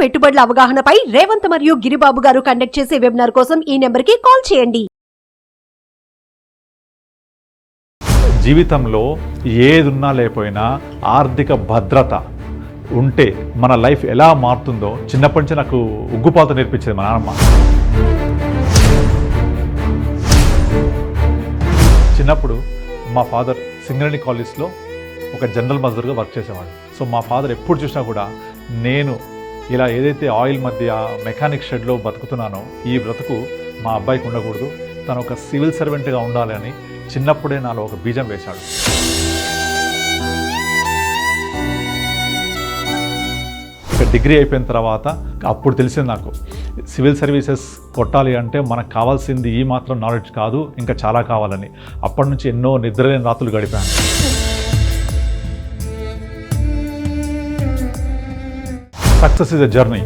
పెట్టుబడుల అవగాహనపై రేవంత్ మరియు గిరిబాబు గారు కండక్ట్ చేసే వెబినార్ కోసం ఈ నెంబర్కి కాల్ చేయండి. జీవితంలో ఏదున్నా లేకపోయినా ఆర్థిక భద్రత ఉంటే మన లైఫ్ ఎలా మారుతుందో చిన్నప్పటి నుంచి నాకు ఉగ్గుపాత నేర్పించేది మా నాన్నమ్మ. చిన్నప్పుడు మా ఫాదర్ సింగరేణి కాలేజ్లో ఒక జనరల్ మజదూర్గా వర్క్ చేసేవాడు. సో మా ఫాదర్ ఎప్పుడు చూసినా కూడా నేను ఇలా ఏదైతే ఆయిల్ మధ్య మెకానిక్ షెడ్లో బతుకుతున్నానో ఈ బ్రతుకు మా అబ్బాయికి ఉండకూడదు, తను ఒక సివిల్ సర్వెంట్గా ఉండాలి అని చిన్నప్పుడే నాలో ఒక బీజం వేశాడు. ఇక డిగ్రీ అయిపోయిన తర్వాత అప్పుడు తెలిసింది నాకు సివిల్ సర్వీసెస్ కొట్టాలి అంటే మనకు కావాల్సింది ఈ మాత్రం నాలెడ్జ్ కాదు, ఇంకా చాలా కావాలని. అప్పటి నుంచి ఎన్నో నిద్రలేని రాత్రులు గడిపాను. Success is a journey,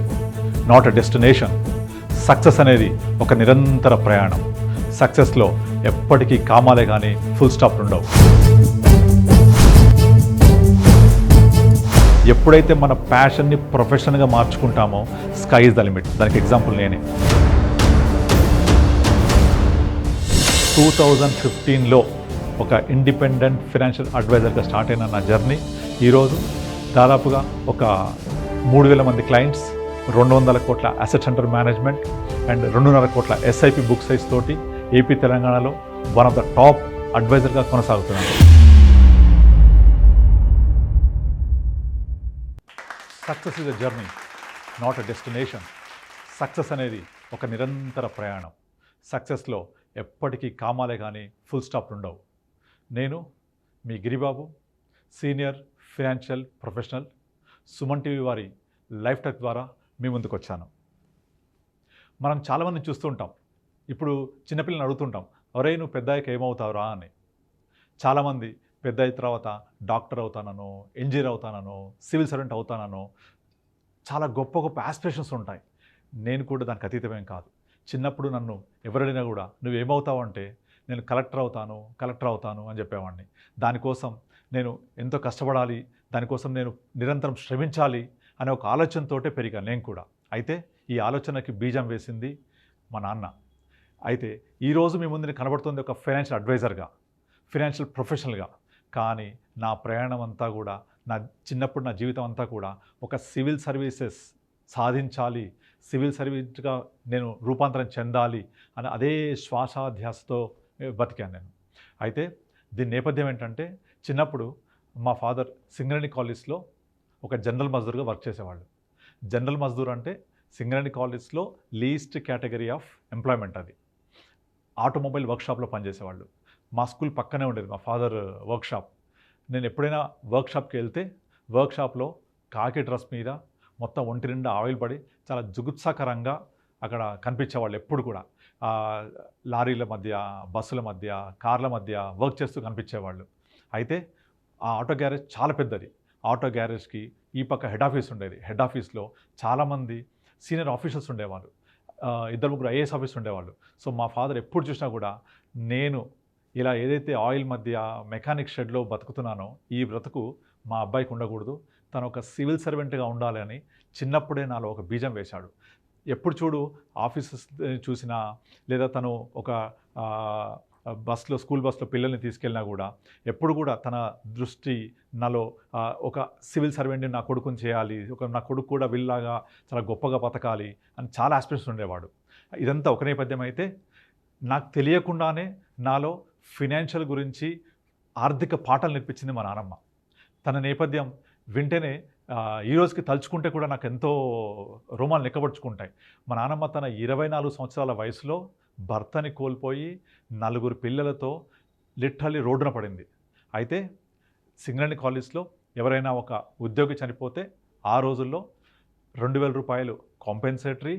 not a destination. Success అనేది ఒక నిరంతర ప్రయాణం. సక్సెస్లో ఎప్పటికీ కామాలే కానీ ఫుల్ స్టాప్ ఉండవు. ఎప్పుడైతే మన ప్యాషన్ని ప్రొఫెషన్గా మార్చుకుంటామో స్కై ఇస్ ద లిమిట్. దానికి ఎగ్జాంపుల్ నేనే. 2015లో ఒక ఇండిపెండెంట్ ఫైనాన్షియల్ అడ్వైజర్గా స్టార్ట్ అయిన నా జర్నీ ఈరోజు దాదాపుగా ఒక 3,000 మంది క్లయింట్స్, 200 కోట్ల అసెట్స్ అండర్ మేనేజ్మెంట్ అండ్ 2.5 కోట్ల ఎస్ఐపి బుక్ సైజ్ తోటి ఏపీ తెలంగాణలో వన్ ఆఫ్ ద టాప్ అడ్వైజర్గా కొనసాగుతున్నాను. Success is a journey, not a destination. Success అనేది ఒక నిరంతర ప్రయాణం. సక్సెస్లో ఎప్పటికీ కామాలే కానీ ఫుల్ స్టాప్ ఉండవు. నేను మీ Giribabu, senior financial professional, Suman TV వారి లైఫ్ టెక్ ద్వారా మీ ముందుకు వచ్చాను. మనం చాలామందిని చూస్తూ ఉంటాం. ఇప్పుడు చిన్నపిల్లల్ని అడుగుతుంటాం, ఒరేయ్ నువ్వు పెద్దయ్యాక ఏమవుతావురా అని. చాలామంది పెద్ద అయిన తర్వాత డాక్టర్ అవుతానో, ఇంజనీర్ అవుతానో, సివిల్ సర్వెంట్ అవుతానో చాలా గొప్ప గొప్ప ఆస్పిరేషన్స్ ఉంటాయి. నేను కూడా దానికి అతీతమేం కాదు. చిన్నప్పుడు నన్ను ఎవరైనా కూడా నువ్వేమవుతావు అంటే నేను కలెక్టర్ అవుతాను అని చెప్పేవాడిని. దానికోసం నేను ఎంతో కష్టపడాలి, దానికోసం నేను నిరంతరం శ్రమించాలి అనే ఒక ఆలోచనతోటే పెరిగాను నేను కూడా. అయితే ఈ ఆలోచనకి బీజం వేసింది మా నాన్న. అయితే ఈరోజు మీ ముందు కనబడుతుంది ఒక ఫైనాన్షియల్ అడ్వైజర్గా, ఫైనాన్షియల్ ప్రొఫెషనల్గా. కానీ నా ప్రయాణం అంతా కూడా, చిన్నప్పుడు నా జీవితం అంతా కూడా ఒక సివిల్ సర్వీసెస్ సాధించాలి, సివిల్ సర్వీస్గా నేను రూపాంతరం చెందాలి అని అదే శ్వాసాధ్యాసతో బతికాను నేను. అయితే దీని నేపథ్యం ఏంటంటే, చిన్నప్పుడు మా ఫాదర్ సింగరేణి కాలేజ్లో ఒక జనరల్ మజదూర్గా వర్క్ చేసేవాళ్ళు. జనరల్ మజదూర్ అంటే సింగరేణి కాలేజ్లో లీస్ట్ కేటగిరీ ఆఫ్ ఎంప్లాయ్మెంట్. అది ఆటోమొబైల్ వర్క్షాప్లో పనిచేసేవాళ్ళు. మా స్కూల్ పక్కనే ఉండేది మా ఫాదర్ వర్క్షాప్. నేను ఎప్పుడైనా వర్క్షాప్కి వెళ్తే వర్క్షాప్లో కాకి డ్రెస్ మీద మొత్తం ఒంటి నిండా ఆయిల్ పడి చాలా జుగుత్సాకరంగా అక్కడ కనిపించేవాళ్ళు. ఎప్పుడు కూడా లారీల మధ్య, బస్సుల మధ్య, కార్ల మధ్య వర్క్ చేస్తూ కనిపించేవాళ్ళు. అయితే ఆ ఆటో గ్యారేజ్ చాలా పెద్దది. ఆటో గ్యారేజ్కి ఈ పక్క హెడ్ ఆఫీస్ ఉండేది. హెడ్ ఆఫీస్లో చాలామంది సీనియర్ ఆఫీసర్స్ ఉండేవాళ్ళు, 2-3 ఐఏఎస్ ఆఫీసర్స్ ఉండేవాళ్ళు. సో మా ఫాదర్ ఎప్పుడు చూసినా కూడా నేను ఇలా ఏదైతే ఆయిల్ మధ్య మెకానిక్ షెడ్లో బతుకుతున్నానో ఈ బ్రతుకు మా అబ్బాయికి ఉండకూడదు, తను ఒక సివిల్ సర్వెంట్గా ఉండాలి అని చిన్నప్పుడే నాలో ఒక బీజం వేశాడు. ఎప్పుడు చూడు ఆఫీసెస్ చూసినా, లేదా తను ఒక స్కూల్ బస్లో పిల్లల్ని తీసుకెళ్ళినా కూడా ఎప్పుడు కూడా తన దృష్టి నాలో ఒక సివిల్ సర్వెంట్ని నా కొడుకుని చేయాలి, నా కొడుకు కూడా వీళ్ళలాగా చాలా గొప్పగా బతకాలి అని చాలా ఆస్పిరేషన్స్ ఉండేవాడు. ఇదంతా ఒక నేపథ్యం అయితే, నాకు తెలియకుండానే నాలో ఫైనాన్షియల్ గురించి ఆర్థిక పాఠాలు నేర్పించింది మా నాన్నమ్మ. తన నేపథ్యం వింటేనే ఈ రోజుకి తలుచుకుంటే కూడా నాకు ఎంతో రోమాలు నెక్కబడుచుకుంటాయి. మా నాన్నమ్మ తన 24 సంవత్సరాల వయసులో భర్తని కోల్పోయి 4 పిల్లలతో లిటరల్లీ రోడ్డున పడింది. అయితే సింగరేణి కాలేజ్లో ఎవరైనా ఒక ఉద్యోగి చనిపోతే ఆ రోజుల్లో 2,000 రూపాయలు compensatory,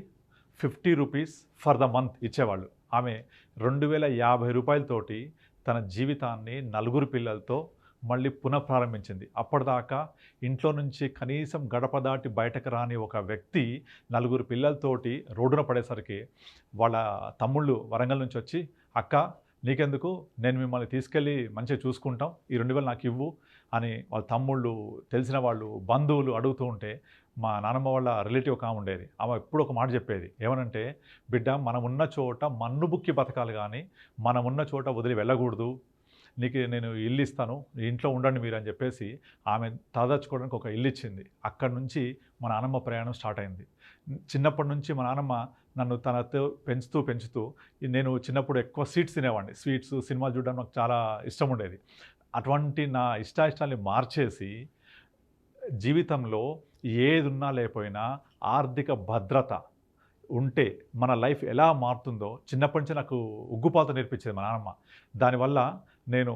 50 rupees for the month ఇచ్చేవాళ్ళు. ఆమె 2,050 రూపాయలతోటి తన జీవితాన్ని 4 పిల్లలతో మళ్ళీ పునఃప్రారంభించింది. అప్పటిదాకా ఇంట్లో నుంచి కనీసం గడప దాటి బయటకు రాని ఒక వ్యక్తి 4 పిల్లలతోటి రోడ్డున పడేసరికి వాళ్ళ తమ్ముళ్ళు వరంగల్ నుంచి వచ్చి, అక్క నీకెందుకు, నేను మిమ్మల్ని తీసుకెళ్ళి మంచిగా చూసుకుంటాం, ఈ 2,000 నాకు ఇవ్వు అని వాళ్ళ తమ్ముళ్ళు, తెలిసిన వాళ్ళు, బంధువులు అడుగుతూ ఉంటే మా నానమ్మ వాళ్ళ రిలేటివ్ ఒక ఆమె ఉండేది. ఆమె ఎప్పుడు ఒక మాట చెప్పేది. ఏమనంటే, "బిడ్డ మనమున్న చోట మన్ను బుక్కి బతకాలి గానీ, మనమున్న చోట వదిలి వెళ్ళకూడదు. నీకు నేను ఇల్లు ఇస్తాను. ఇంట్లో ఉండండి మీరు" అని చెప్పేసి ఆమె తలదాచుకోవడానికి ఒక ఇల్లు ఇచ్చింది. అక్కడి నుంచి మా నానమ్మ ప్రయాణం స్టార్ట్ అయింది. చిన్నప్పటి నుంచి మా నానమ్మ నన్ను తనతో పెంచుతూ నేను చిన్నప్పుడు ఎక్కువ స్వీట్స్ తినేవాడిని. స్వీట్స్, సినిమాలు చూడడం నాకు చాలా ఇష్టం ఉండేది. అటువంటి నా ఇష్టాయిష్టాల్ని మార్చేసి జీవితంలో ఏదున్నా లేకపోయినా ఆర్థిక భద్రత ఉంటే మన లైఫ్ ఎలా మారుతుందో చిన్నప్పటి నుంచి నాకు ఉగ్గుపాత నేర్పించేది మా నాన్నమ్మ. దానివల్ల నేను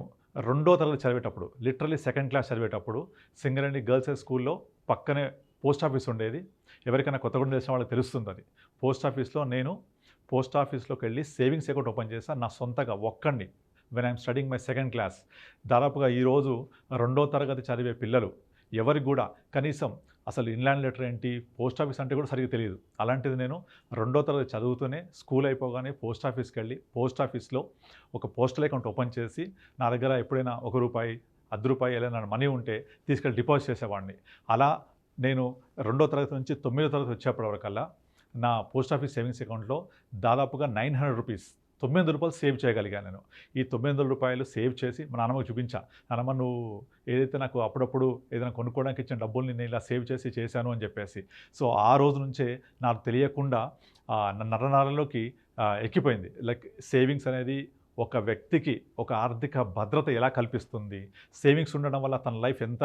రెండో తరగతి చదివేటప్పుడు, లిటరల్లీ సెకండ్ క్లాస్ చదివేటప్పుడు సింగరేణి గర్ల్స్ హై స్కూల్లో పక్కనే పోస్ట్ ఆఫీస్ ఉండేది. ఎవరికైనా కొత్తగూడెం తెలిసిన వాళ్ళకి తెలుస్తుంది అది. పోస్ట్ ఆఫీస్లోకి వెళ్ళి సేవింగ్స్ అకౌంట్ ఓపెన్ చేశాను నా సొంతగా ఒక్కడిని. When I'm studying my second class. దాదాపుగా ఈరోజు రెండో తరగతి చదివే పిల్లలు ఎవరికి కూడా కనీసం అసలు ఇన్లాండ్ లెటర్ ఏంటి, పోస్ట్ ఆఫీస్ అంటే కూడా సరిగ్గా తెలియదు. అలాంటిది నేను రెండో తరగతి చదువుతూనే స్కూల్ అయిపోగానే పోస్ట్ ఆఫీస్కి వెళ్ళి పోస్ట్ ఆఫీస్లో ఒక పోస్టల్ అకౌంట్ ఓపెన్ చేసి నా దగ్గర ఎప్పుడైనా ₹1, ₹10 ఏదైనా మనీ ఉంటే తీసుకెళ్ళి డిపాజిట్ చేసేవాడిని. అలా నేను రెండో తరగతి నుంచి 9వ తరగతి వచ్చేప్పటి వరకల్లా నా పోస్ట్ ఆఫీస్ సేవింగ్స్ అకౌంట్లో దాదాపుగా ₹900 ₹900 సేవ్ చేయగలిగాను నేను. ఈ ₹900 సేవ్ చేసి మా నాన్నమ్మకు చూపించా. నాన్నమ్మ, నువ్వు ఏదైతే నాకు అప్పుడప్పుడు ఏదైనా కొనుక్కోవడానికి ఇచ్చిన డబ్బుల్ని నేను ఇలా సేవ్ చేసి చేశాను అని చెప్పేసి. సో ఆ రోజు నుంచే నాకు తెలియకుండా నా నరనాళంలోకి ఎక్కిపోయింది. లైక్ సేవింగ్స్ అనేది ఒక వ్యక్తికి ఒక ఆర్థిక భద్రత ఎలా కల్పిస్తుంది, సేవింగ్స్ ఉండడం వల్ల తన లైఫ్ ఎంత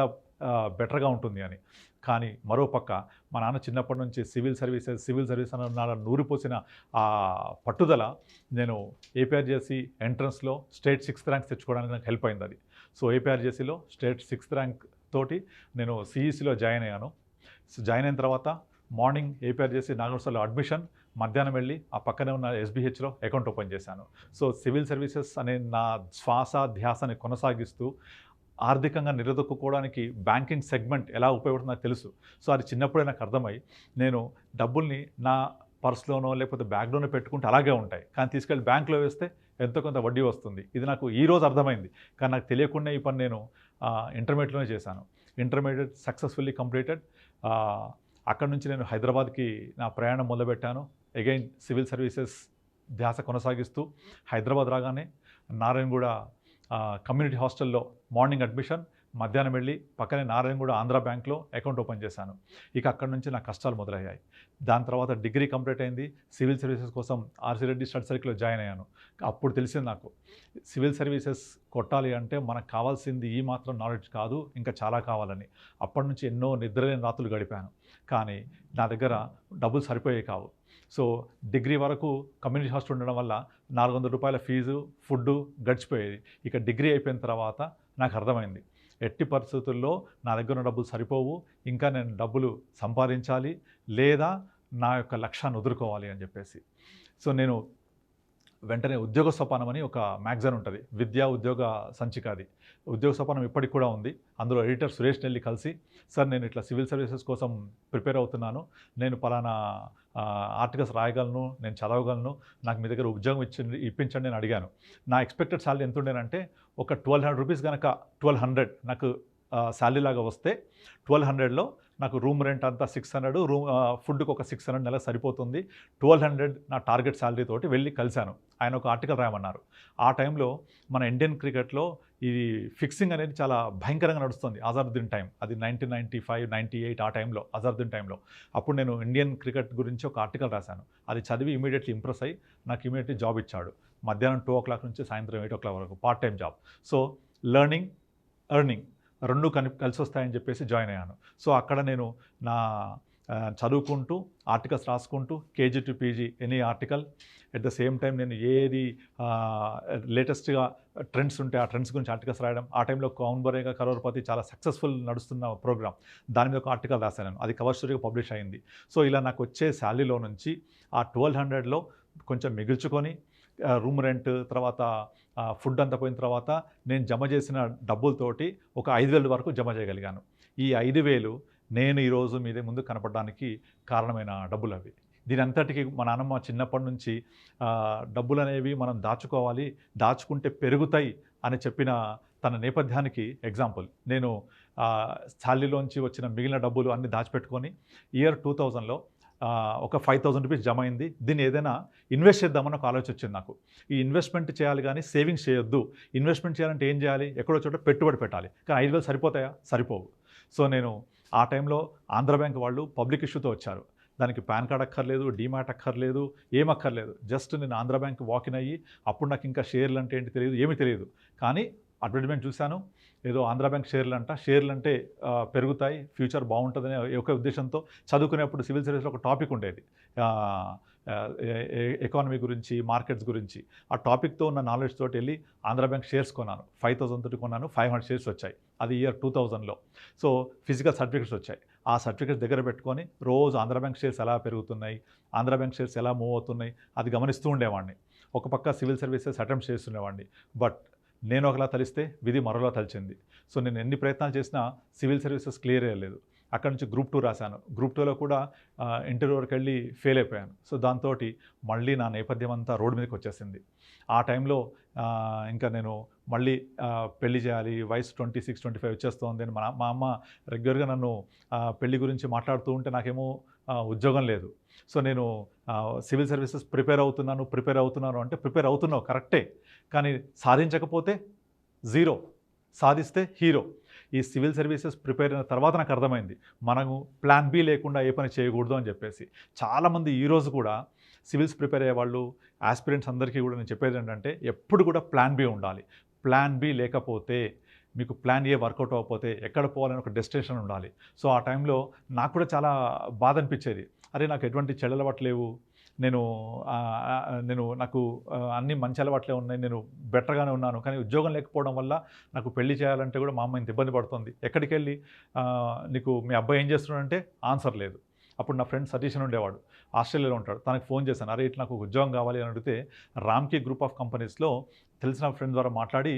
బెటర్గా ఉంటుంది అని. కానీ మరోపక్క మా నాన్న చిన్నప్పటి నుంచి సివిల్ సర్వీస్ అన్న నూరిపోసిన ఆ పట్టుదల నేను ఏపీఆర్జేసీ ఎంట్రన్స్లో స్టేట్ 6th ర్యాంక్ తెచ్చుకోవడానికి నాకు హెల్ప్ అయింది అది. సో ఏపీఆర్జేసీలో స్టేట్ 6th ర్యాంక్ తోటి నేను సిఈసిలో జాయిన్ అయ్యాను. జాయిన్ అయిన తర్వాత మార్నింగ్ ఏపీఆర్జేసీ నాగర్సర్లో అడ్మిషన్, మధ్యాహ్నం వెళ్ళి ఆ పక్కనే ఉన్న ఎస్బీహెచ్లో అకౌంట్ ఓపెన్ చేశాను. సో సివిల్ సర్వీసెస్ అనే నా శ్వాస ధ్యాసని కొనసాగిస్తూ ఆర్థికంగా నిలదొక్కుకోవడానికి బ్యాంకింగ్ సెగ్మెంట్ ఎలా ఉపయోగపడుతుందో నాకు తెలుసు. సో అది చిన్నప్పుడే నాకు అర్థమై నేను డబ్బుల్ని నా పర్స్లోనో లేకపోతే బ్యాగ్లోనో పెట్టుకుంటే అలాగే ఉంటాయి, కానీ తీసుకెళ్ళి బ్యాంక్లో వేస్తే ఎంతో కొంత వడ్డీ వస్తుంది. ఇది నాకు ఈరోజు అర్థమైంది, కానీ నాకు తెలియకుండా ఈ పని నేను ఇంటర్మీడియట్లోనే చేశాను. Intermediate successfully completed. అక్కడి నుంచి నేను హైదరాబాద్కి నా ప్రయాణం మొదలుపెట్టాను. అగైన్ సివిల్ సర్వీసెస్ ధ్యాస కొనసాగిస్తూ హైదరాబాద్ రాగానే నారాయణగూడ కమ్యూనిటీ హాస్టల్లో మార్నింగ్ అడ్మిషన్, మధ్యాహ్నం వెళ్ళి పక్కనే నారాయణగూడ ఆంధ్ర బ్యాంక్లో అకౌంట్ ఓపెన్ చేశాను. ఇక అక్కడి నుంచి నా కష్టాలు మొదలయ్యాయి. దాని తర్వాత డిగ్రీ కంప్లీట్ అయింది. సివిల్ సర్వీసెస్ కోసం ఆర్సీ రెడ్డి స్టడీ సర్కిల్లో జాయిన్ అయ్యాను. అప్పుడు తెలిసింది నాకు సివిల్ సర్వీసెస్ కొట్టాలి అంటే మనకు కావాల్సింది ఈ మాత్రం నాలెడ్జ్ కాదు, ఇంకా చాలా కావాలని. అప్పటి నుంచి ఎన్నో నిద్రలేని రాత్రులు గడిపాను, కానీ నా దగ్గర డబ్బులు సరిపోయేవి కావు. సో డిగ్రీ వరకు కమ్యూనిటీ హాస్టల్ ఉండడం వల్ల ₹400 ఫీజు, ఫుడ్డు గడిచిపోయేది. ఇక డిగ్రీ అయిపోయిన తర్వాత నాకు అర్థమైంది, ఎట్టి పరిస్థితుల్లో నా దగ్గర ఉన్న డబ్బులు సరిపోవు, ఇంకా నేను డబ్బులు సంపాదించాలి లేదా నా యొక్క లక్ష్యాన్ని వదులుకోవాలి అని చెప్పేసి. సో నేను వెంటనే ఉద్యోగ సోపానం అని ఒక మ్యాగజైన్ ఉంటుంది, విద్యా ఉద్యోగ సంచిక. అది ఉద్యోగ సోపానం ఇప్పటికి కూడా ఉంది. అందులో ఎడిటర్ సురేష్ నెల్లి కలిసి, సార్ నేను ఇట్లా సివిల్ సర్వీసెస్ కోసం ప్రిపేర్ అవుతున్నాను, నేను పలానా ఆర్టికల్స్ రాయగలను, నేను చదవగలను, నాకు మీ దగ్గర ఉద్యోగం ఇప్పించండి అని అడిగాను. నా ఎక్స్పెక్టెడ్ శాలరీ ఎంత ఉండేనంటే ఒక ₹1,200 కనుక 1,200 నాకు శాలరీ లాగా వస్తే 1,200లో నాకు రూమ్ రెంట్ అంతా 600, ఫుడ్కి ఒక 600 నెలకు సరిపోతుంది. 1,200 నా టార్గెట్ శాలరీ తోటి వెళ్ళి కలిశాను. ఆయన ఒక ఆర్టికల్ రాయమన్నారు. ఆ టైంలో మన ఇండియన్ క్రికెట్లో ఇది ఫిక్సింగ్ అనేది చాలా భయంకరంగా నడుస్తుంది. అజరుద్దీన్ టైం అది 1995, 98 ఆ టైంలో, అజరుద్దీన్ టైంలో. అప్పుడు నేను ఇండియన్ క్రికెట్ గురించి ఒక ఆర్టికల్ రాశాను. అది చదివి ఇమీడియట్లీ ఇంప్రెస్ అయ్యి నాకు ఇమీడియట్లీ జాబ్ ఇచ్చాడు. మధ్యాహ్నం 2 నుంచి సాయంత్రం 8 వరకు part time job. So learning, earning రెండు కలిసి వస్తాయని చెప్పేసి జాయిన్ అయ్యాను. సో అక్కడ నేను నా చదువుకుంటూ ఆర్టికల్స్ రాసుకుంటూ KG to PG any article, at the same time నేను ఏది లేటెస్ట్గా ట్రెండ్స్ ఉంటే ఆ ట్రెండ్స్ గురించి ఆర్టికల్స్ రాయడం. ఆ టైంలో కౌన్ బనేగా కరోర్పతి చాలా సక్సెస్ఫుల్ నడుస్తున్న ప్రోగ్రామ్, దాని మీద ఒక ఆర్టికల్ రాశాను. అది కవర్ స్టోరీగా పబ్లిష్ అయింది. సో ఇలా నాకు వచ్చే శాలరీలో నుంచి ఆ 1,200లో కొంచెం మిగుల్చుకొని రూమ్ రెంట్ తర్వాత ఫుడ్ అంతా పోయిన తర్వాత నేను జమ చేసిన డబ్బులతోటి ఒక 5,000 వరకు జమ చేయగలిగాను. ఈ 5,000 నేను ఈరోజు మీదే ముందు కనపడడానికి కారణమైన డబ్బులు అవి. దీని అంతటికి మా నాన్నమ్మ చిన్నప్పటి నుంచి డబ్బులు అనేవి మనం దాచుకోవాలి, దాచుకుంటే పెరుగుతాయి అని చెప్పిన తన నేపథ్యానికి ఎగ్జాంపుల్. నేను శాలరీలోంచి వచ్చిన మిగిలిన డబ్బులు అన్నీ దాచిపెట్టుకొని ఇయర్ 2000లో ఒక 5,000 రూపీస్ జమ అయింది. దీన్ని ఏదైనా ఇన్వెస్ట్ చేద్దామని ఒక ఆలోచన వచ్చింది నాకు. ఈ ఇన్వెస్ట్మెంట్ చేయాలి కానీ సేవింగ్స్ చేయొద్దు. ఇన్వెస్ట్మెంట్ చేయాలంటే ఏం చేయాలి? ఎక్కడో చోట పెట్టుబడి పెట్టాలి. కానీ 5,000 సరిపోతాయా? సరిపోవు. సో నేను ఆ టైంలో ఆంధ్ర బ్యాంక్ వాళ్ళు పబ్లిక్ ఇష్యూతో వచ్చారు. దానికి పాన్ కార్డ్ అక్కర్లేదు, డీమ్యాట్ అక్కర్లేదు, ఏం అక్కర్లేదు. జస్ట్ నేను ఆంధ్ర బ్యాంక్ వాకిన్ అయ్యి, అప్పుడు నాకు ఇంకా షేర్లు అంటే ఏంటి తెలియదు, ఏమీ తెలియదు. కానీ అడ్వర్టైజ్మెంట్ చూశాను, ఏదో ఆంధ్ర బ్యాంక్ షేర్లు అంటే పెరుగుతాయి, ఫ్యూచర్ బాగుంటుందనే ఒక ఉద్దేశంతో చదువుకునేప్పుడు సివిల్ సర్వీస్లో ఒక టాపిక్ ఉండేది, ఎకానమీ గురించి, మార్కెట్స్ గురించి. ఆ టాపిక్తో ఉన్న నాలెడ్జ్ తోటి వెళ్ళి ఆంధ్ర బ్యాంక్ షేర్స్ కొన్నాను. 5,000 తోటి కొన్నాను. 500 షేర్స్ వచ్చాయి. అది ఇయర్ 2000లో. సో ఫిజికల్ సర్టిఫికెట్స్ వచ్చాయి. ఆ సర్టిఫికెట్స్ దగ్గర పెట్టుకొని రోజు ఆంధ్ర బ్యాంక్ షేర్స్ ఎలా పెరుగుతున్నాయి, ఆంధ్ర బ్యాంక్ షేర్స్ ఎలా మూవ్ అవుతున్నాయి, అది గమనిస్తూ ఉండేవాడిని. ఒక పక్క సివిల్ సర్వీసెస్ అటెంప్ట్ చేస్తుండేవాడిని. బట్ నేను ఒకలా తలిస్తే విధి మరోలా తలిచింది. సో నేను ఎన్ని ప్రయత్నాలు చేసినా సివిల్ సర్వీసెస్ క్లియర్ అయ్యలేదు. అక్కడ నుంచి గ్రూప్ 2 రాశాను. గ్రూప్ 2లో కూడా ఇంటర్వ్యూ వరకు వెళ్ళి ఫెయిల్ అయిపోయాను. సో దాంతో మళ్ళీ నా నేపథ్యం అంతా రోడ్డు మీదకి వచ్చేసింది. ఆ టైంలో ఇంకా నేను మళ్ళీ పెళ్లి చేయాలి, వయసు 26, 25 వచ్చేస్తోంది అని మా అమ్మ రెగ్యులర్గా నన్ను పెళ్లి గురించి మాట్లాడుతూ ఉంటే నాకేమో ఉద్యోగం లేదు. సో నేను సివిల్ సర్వీసెస్ ప్రిపేర్ అవుతున్నాను అంటే ప్రిపేర్ అవుతున్నావు కరెక్టే, కానీ సాధించకపోతే జీరో, సాధిస్తే హీరో. ఈ సివిల్ సర్వీసెస్ ప్రిపేర్ అయిన తర్వాత నాకు అర్థమైంది మనము ప్లాన్ బి లేకుండా ఏ పని చేయకూడదు అని చెప్పేసి. చాలామంది ఈరోజు కూడా సివిల్స్ ప్రిపేర్ అయ్యే వాళ్ళు, ఆస్పిరెంట్స్ అందరికీ కూడా నేను చెప్పేది ఏంటంటే ఎప్పుడు కూడా ప్లాన్ బి ఉండాలి. ప్లాన్ బి లేకపోతే, మీకు ప్లాన్ ఏ వర్కౌట్ అవ్వకపోతే ఎక్కడ పోవాలని ఒక డెస్టినేషన్ ఉండాలి. సో ఆ టైంలో నాకు కూడా చాలా బాధ అనిపించేది. అరే నాకు ఎటువంటి చెడు అలవాట్లు లేవు, నాకు అన్ని మంచి అలవాట్లే ఉన్నాయి, నేను బెటర్గానే ఉన్నాను, కానీ ఉద్యోగం లేకపోవడం వల్ల నాకు పెళ్లి చేయాలంటే కూడా మా అమ్మ ఇంత ఇబ్బంది పడుతుంది. ఎక్కడికి వెళ్ళి నీకు మీ అబ్బాయి ఏం చేస్తున్నాడంటే ఆన్సర్ లేదు. అప్పుడు నా ఫ్రెండ్ సతీష్ అని ఉండేవాడు, ఆస్ట్రేలియాలో ఉంటాడు. తనకు ఫోన్ చేశాను, అరే ఇట్లా నాకు ఉద్యోగం కావాలి అని అడిగితే రామ్కీ గ్రూప్ ఆఫ్ కంపెనీస్లో తెలిసిన ఫ్రెండ్ ద్వారా మాట్లాడి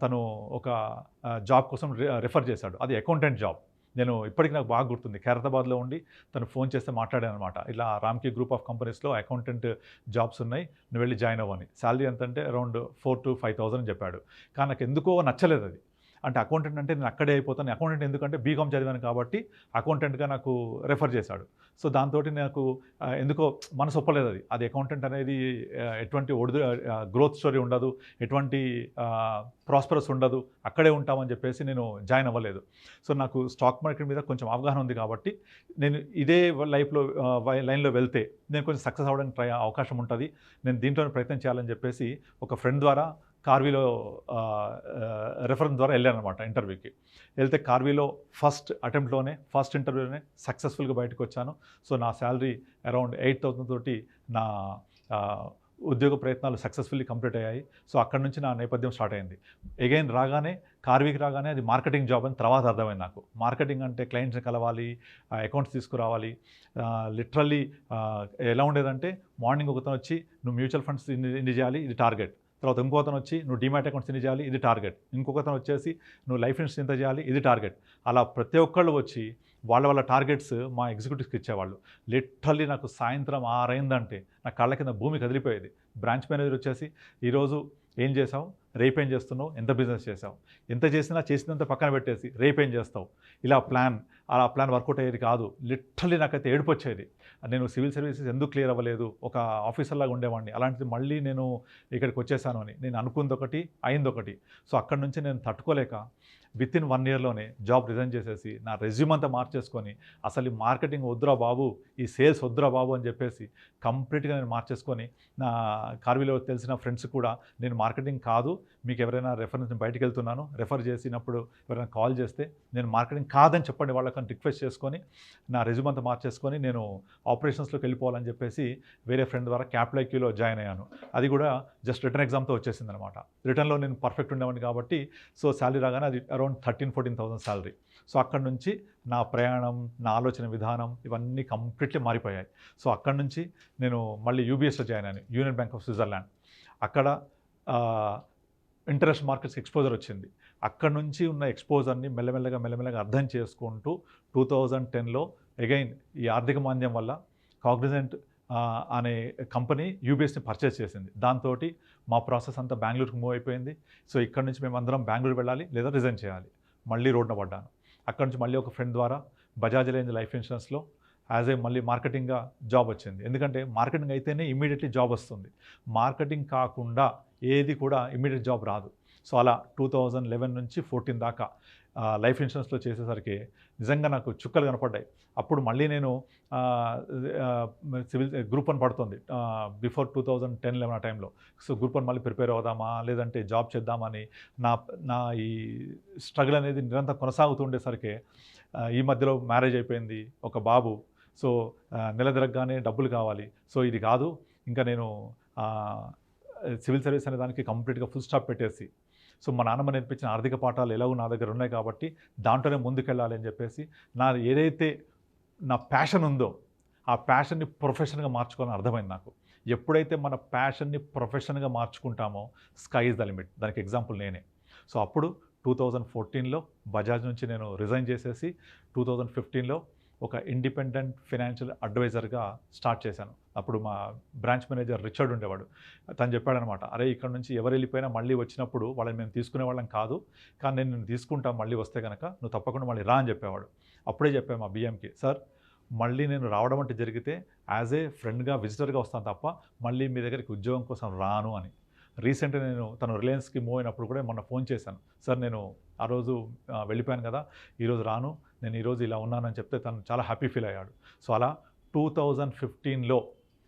తను ఒక జాబ్ కోసం రిఫర్ చేశాడు. అది అకౌంటెంట్ జాబ్. నేను ఇప్పటికీ నాకు బాగా గుర్తుంది, ఖైరతాబాద్లో ఉండి తను ఫోన్ చేస్తే మాట్లాడాను అనమాట. ఇలా రామ్కీ గ్రూప్ ఆఫ్ కంపెనీస్లో అకౌంటెంట్ జాబ్స్ ఉన్నాయి, నువ్వు వెళ్ళి జాయిన్ అవ్వని. శాలరీ ఎంత అంటే అరౌండ్ 4,000 to 5,000 చెప్పాడు. కానీ నాకు ఎందుకో నచ్చలేదు అది. అంటే అకౌంటెంట్ అంటే నేను అక్కడే అయిపోతాను. అకౌంటెంట్ ఎందుకంటే బీకామ్ చదివాను కాబట్టి అకౌంటెంట్గా నాకు రెఫర్ చేశాడు. సో దాంతో నాకు ఎందుకో మనసు ఒప్పలేదు అది. అది అకౌంటెంట్ అనేది ఎటువంటి గ్రోత్ స్టోరీ ఉండదు, ఎటువంటి ప్రాస్పరస్ ఉండదు, అక్కడే ఉంటామని చెప్పేసి నేను జాయిన్ అవ్వలేదు. సో నాకు స్టాక్ మార్కెట్ మీద కొంచెం అవగాహన ఉంది కాబట్టి నేను ఇదే లైన్లో వెళ్తే నేను కొంచెం సక్సెస్ అవ్వడానికి అవకాశం ఉంటుంది, నేను దీంట్లోనే ప్రయత్నం చేయాలని చెప్పేసి ఒక ఫ్రెండ్ ద్వారా కార్వీలో రెఫరెన్స్ ద్వారా వెళ్ళాను అనమాట ఇంటర్వ్యూకి. వెళ్తే కార్వీలో ఫస్ట్ ఇంటర్వ్యూలోనే సక్సెస్ఫుల్గా బయటకు వచ్చాను. సో నా శాలరీ అరౌండ్ 8,000 తోటి నా ఉద్యోగ ప్రయత్నాలు సక్సెస్ఫుల్లీ కంప్లీట్ అయ్యాయి. సో అక్కడి నుంచి నా నేపథ్యం స్టార్ట్ అయింది. అగైన్ కార్వీకి రాగానే అది మార్కెటింగ్ జాబ్ అని తర్వాత అర్థమైంది నాకు. మార్కెటింగ్ అంటే క్లయింట్స్ని కలవాలి, అకౌంట్స్ తీసుకురావాలి. లిటరల్లీ ఎలా ఉండేదంటే మార్నింగ్ ఒకతను వచ్చి నువ్వు మ్యూచువల్ ఫండ్స్ ఇన్ని చేయాలి, ఇది టార్గెట్. తర్వాత ఇంకొకతను వచ్చి నువ్వు డీమ్యాట్ అకౌంట్స్ ఎన్ని చేయాలి, ఇది టార్గెట్. ఇంకొకతను వచ్చేసి నువ్వు లైఫ్ ఇన్సూరెన్స్ ఎంత చేయాలి, ఇది టార్గెట్. అలా ప్రతి ఒక్కళ్ళు వచ్చి వాళ్ళ టార్గెట్స్ మా ఎగ్జిక్యూటివ్స్కి ఇచ్చేవాళ్ళు. లిటరల్లీ నాకు సాయంత్రం 6 అయిందంటే నా కళ్ళ కింద భూమి కదిలిపోయేది. బ్రాంచ్ మేనేజర్ వచ్చేసి ఈరోజు ఏం చేసావు, రేపేం చేస్తున్నావు, ఎంత బిజినెస్ చేసావు, ఎంత చేసినా చేసినంత పక్కన పెట్టేసి రేపేం చేస్తావు, ఇలా అలా ప్లాన్ వర్కౌట్ అయ్యేది కాదు. లిటరల్లీ నాకైతే ఏడుపు వచ్చేది. నేను సివిల్ సర్వీసెస్ ఎందుకు క్లియర్ అవ్వలేదు, ఒక ఆఫీసర్లాగా ఉండేవాడిని, అలాంటిది మళ్ళీ నేను ఇక్కడికి వచ్చేసాను అని. నేను అనుకుంది ఒకటి, అయింది ఒకటి. సో అక్కడి నుంచి నేను తట్టుకోలేక వితిన్ 1 yearలోనే జాబ్ రిజైన్ చేసేసి నా రెజ్యూమ్ అంతా మార్చేసుకొని, అసలు ఈ మార్కెటింగ్ వద్దురా బాబు, ఈ సేల్స్ వద్దురా బాబు అని చెప్పేసి కంప్లీట్గా నేను మార్చేసుకొని నా కార్వీలో తెలిసిన ఫ్రెండ్స్ కూడా నేను మార్కెటింగ్ కాదు, మీకు ఎవరైనా రెఫరెన్స్ బయటికి వెళ్తున్నాను రెఫర్ చేసినప్పుడు ఎవరైనా కాల్ చేస్తే నేను మార్కెటింగ్ కాదని చెప్పండి వాళ్ళకని రిక్వెస్ట్ చేసుకొని నా రెజ్యూమ్ అంతా మార్చేసుకొని నేను ఆపరేషన్స్లోకి వెళ్ళిపోవాలని చెప్పేసి వేరే ఫ్రెండ్ ద్వారా క్యాపిటల్ ఐక్యూలో జాయిన్ అయ్యాను. అది కూడా జస్ట్ రిటర్న్ ఎగ్జామ్తో వచ్చేసింది అనమాట. రిటర్న్లో నేను పర్ఫెక్ట్ ఉండేవాడిని కాబట్టి సో శాలరీ రాగానే అది అరౌండ్ 13,000-14,000 శాలరీ. సో అక్కడి నుంచి నా ప్రయాణం, నా ఆలోచన విధానం ఇవన్నీ కంప్లీట్లీ మారిపోయాయి. సో అక్కడి నుంచి నేను మళ్ళీ యూబీఎస్లో జాయిన్ అయ్యాను, యూనియన్ బ్యాంక్ ఆఫ్ స్విట్జర్లాండ్. అక్కడ ఇంటర్నేషనల్ మార్కెట్స్ ఎక్స్పోజర్ వచ్చింది. అక్కడ నుంచి ఉన్న ఎక్స్పోజర్ని మెల్లమెల్లగా అర్థం చేసుకుంటూ 2010లో అగైన్ ఈ ఆర్థిక మాంద్యం వల్ల కాగ్నిజెంట్ అనే కంపెనీ యూబీఎస్ని పర్చేస్ చేసింది. దాంతో మా ప్రాసెస్ అంతా బెంగళూరుకి మూవ్ అయిపోయింది. సో ఇక్కడ నుంచి మేము అందరం బెంగళూరు వెళ్ళాలి లేదా రిజైన్ చేయాలి. మళ్ళీ రోడ్డున పడ్డాను. అక్కడ నుంచి మళ్ళీ ఒక ఫ్రెండ్ ద్వారా బజాజ్ అలయన్స్ లైఫ్ ఇన్సూరెన్స్లో మళ్ళీ మార్కెటింగ్గా జాబ్ వచ్చింది. ఎందుకంటే మార్కెటింగ్ అయితేనే ఇమ్మీడియట్లీ జాబ్ వస్తుంది. మార్కెటింగ్ కాకుండా ఏది కూడా ఇమ్మీడియట్ జాబ్ రాదు. సో అలా 2011 నుంచి 14 దాకా లైఫ్ ఇన్సూరెన్స్లో చేసేసరికి నిజంగా నాకు చుక్కలు కనపడ్డాయి. అప్పుడు మళ్ళీ నేను సివిల్ గ్రూప్ 1 పడుతుంది బిఫోర్ 2010-11 ఆ టైంలో. సో గ్రూప్ 1 మళ్ళీ ప్రిపేర్ అవుదామా లేదంటే జాబ్ చేద్దామని నా ఈ స్ట్రగుల్ అనేది నిరంతరం కొనసాగుతూ ఉండేసరికి ఈ మధ్యలో మ్యారేజ్ అయిపోయింది, ఒక బాబు. సో నెల తిరగగానే డబ్బులు కావాలి. సో ఇది కాదు, ఇంకా నేను సివిల్ సర్వీస్ అనే దానికి కంప్లీట్గా ఫుల్ స్టాప్ పెట్టేసి, సో మా నాన్నమ్మ నేర్పించిన ఆర్థిక పాఠాలు ఎలాగో నా దగ్గర ఉన్నాయి కాబట్టి దాంట్లోనే ముందుకెళ్ళాలి అని చెప్పేసి ఏదైతే నా ప్యాషన్ ఉందో ఆ ప్యాషన్ని ప్రొఫెషన్గా మార్చుకోవాలని అర్థమైంది నాకు. ఎప్పుడైతే మన ప్యాషన్ని ప్రొఫెషన్గా మార్చుకుంటామో స్కై ఇస్ ద లిమిట్. దానికి ఎగ్జాంపుల్ నేనే. సో అప్పుడు 2014లో బజాజ్ నుంచి నేను రిజైన్ చేసేసి 2015లో ఒక ఇండిపెండెంట్ ఫైనాన్షియల్ అడ్వైజర్గా స్టార్ట్ చేశాను. అప్పుడు మా బ్రాంచ్ మేనేజర్ రిచర్డ్ ఉండేవాడు. తను చెప్పాడనమాట, అరే ఇక్కడ నుంచి ఎవరు వెళ్ళిపోయినా మళ్ళీ వచ్చినప్పుడు వాళ్ళని మేము తీసుకునే వాళ్ళం కాదు, కానీ నేను తీసుకుంటాం మళ్ళీ వస్తే కనుక నువ్వు తప్పకుండా మళ్ళీ రా అని చెప్పేవాడు. అప్పుడే చెప్పాను మా బిఎంకి, సార్ మళ్ళీ నేను రావడం అంటే జరిగితే యాజ్ ఏ ఫ్రెండ్గా విజిటర్గా వస్తాను తప్ప మళ్ళీ మీ దగ్గరికి ఉద్యోగం కోసం రాను అని. రీసెంట్గా నేను తను రిలయన్స్కి మూవ్ అయినప్పుడు కూడా మొన్న ఫోన్ చేశాను, సార్ నేను ఆ రోజు వెళ్ళిపోయాను కదా, ఈరోజు రాను, నేను ఈరోజు ఇలా ఉన్నానని చెప్తే తను చాలా హ్యాపీ ఫీల్ అయ్యాడు. సో అలా 2015లో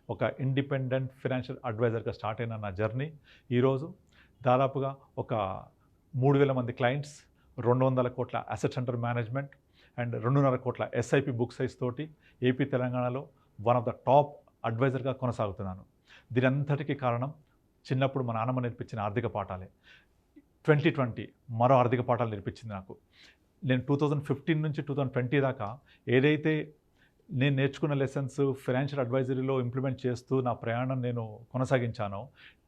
ఒక ఇండిపెండెంట్ ఫైనాన్షియల్ అడ్వైజర్గా స్టార్ట్ అయిన నా జర్నీ ఈరోజు దాదాపుగా ఒక 3,000 మంది క్లయింట్స్, 200 కోట్ల అసెట్స్ అండర్ మేనేజ్మెంట్ అండ్ 2.5 కోట్ల ఎస్ఐపి బుక్ సైజ్ తోటి ఏపీ తెలంగాణలో వన్ ఆఫ్ ద టాప్ అడ్వైజర్గా కొనసాగుతున్నాను. దీని అంతటికీ కారణం చిన్నప్పుడు మా నాన్నమ్మ నేర్పించిన ఆర్థిక పాఠాలే. 2020 మరో ఆర్థిక పాఠాలు నేర్పించింది నాకు. నేను 2015 నుంచి 2020 దాకా ఏదైతే నేను నేర్చుకున్న లెసన్స్ ఫైనాన్షియల్ అడ్వైజరీలో ఇంప్లిమెంట్ చేస్తూ నా ప్రయాణం నేను కొనసాగించానో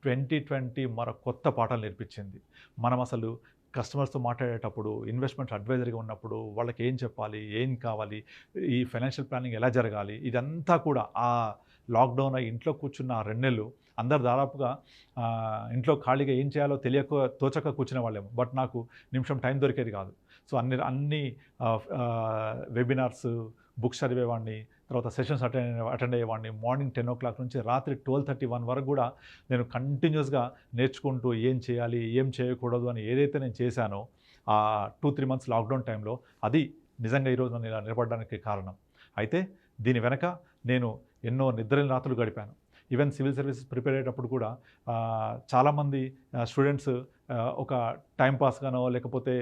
2020 మరో కొత్త పాఠాలు నేర్పించింది. మనం అసలు కస్టమర్స్తో మాట్లాడేటప్పుడు, ఇన్వెస్ట్మెంట్ అడ్వైజర్గా ఉన్నప్పుడు వాళ్ళకి ఏం చెప్పాలి, ఏం కావాలి, ఈ ఫైనాన్షియల్ ప్లానింగ్ ఎలా జరగాలి, ఇదంతా కూడా ఆ లాక్డౌన్ అయ్యి ఇంట్లో కూర్చున్న 2 నెలలు అందరు దాదాపుగా ఇంట్లో ఖాళీగా ఏం చేయాలో తోచక కూర్చునే వాళ్ళేమో. బట్ నాకు నిమిషం టైం దొరికేది కాదు. సో అన్ని వెబినార్స్, బుక్స్ చదివేవాడిని, తర్వాత సెషన్స్ అటెండ్ అయ్యేవాడిని. మార్నింగ్ 10 o'clock నుంచి రాత్రి 12:31 వరకు కూడా నేను కంటిన్యూస్గా నేర్చుకుంటూ ఏం చేయాలి, ఏం చేయకూడదు అని ఏదైతే నేను చేశానో ఆ 2-3 months లాక్డౌన్ టైంలో, అది నిజంగా ఈరోజు నన్ను ఇలా నిలబడడానికి కారణం. అయితే దీని వెనక నేను ఎన్నో నిద్రలేని రాత్రులు గడిపాను. ఈవెన్ సివిల్ సర్వీసెస్ ప్రిపేర్ అయ్యేటప్పుడు కూడా చాలామంది స్టూడెంట్స్ ఒక టైంపాస్గానో లేకపోతే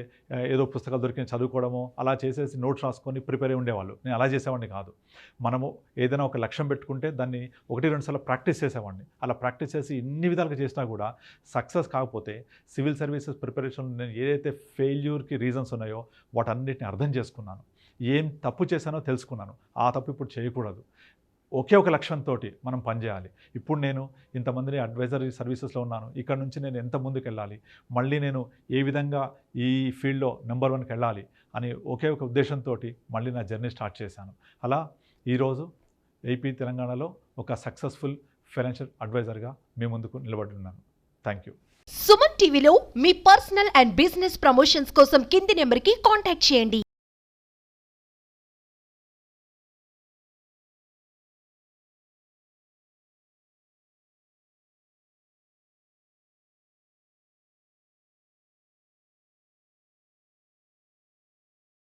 ఏదో పుస్తకాలు దొరికిన చదువుకోవడమో అలా చేసేసి నోట్స్ రాసుకొని ప్రిపేర్ అయి ఉండేవాళ్ళు. నేను అలా చేసేవాడిని కాదు. మనము ఏదైనా ఒక లక్ష్యం పెట్టుకుంటే దాన్ని 1-2 సార్లు ప్రాక్టీస్ చేసేవాడిని. అలా ప్రాక్టీస్ చేసి ఇన్ని విధాలుగా చేసినా కూడా సక్సెస్ కాకపోతే సివిల్ సర్వీసెస్ ప్రిపరేషన్ నేను ఏదైతే ఫెయిల్యూర్కి రీజన్స్ ఉన్నాయో వాటన్నిటిని అర్థం చేసుకున్నాను. ఏం తప్పు చేశానో తెలుసుకున్నాను. ఆ తప్పు ఇప్పుడు చేయకూడదు. ఒకే ఒక లక్ష్యంతో మనం పనిచేయాలి. ఇప్పుడు నేను ఇంతమందిని అడ్వైజరీ సర్వీసెస్లో ఉన్నాను. ఇక్కడ నుంచి నేను ఎంత ముందుకు వెళ్ళాలి, మళ్ళీ నేను ఏ విధంగా ఈ ఫీల్డ్లో నెంబర్ 1కి వెళ్ళాలి అని ఒకే ఒక ఉద్దేశంతో మళ్ళీ నా జర్నీ స్టార్ట్ చేశాను. అలా ఈరోజు ఏపీ తెలంగాణలో ఒక సక్సెస్ఫుల్ ఫైనాన్షియల్ అడ్వైజర్గా మీ ముందుకు నిలబడి ఉన్నాను. Thank you. సుమన్ టీవీలో మీ పర్సనల్ అండ్ బిజినెస్ ప్రమోషన్స్ కోసం కింది నెంబర్కి కాంటాక్ట్ చేయండి.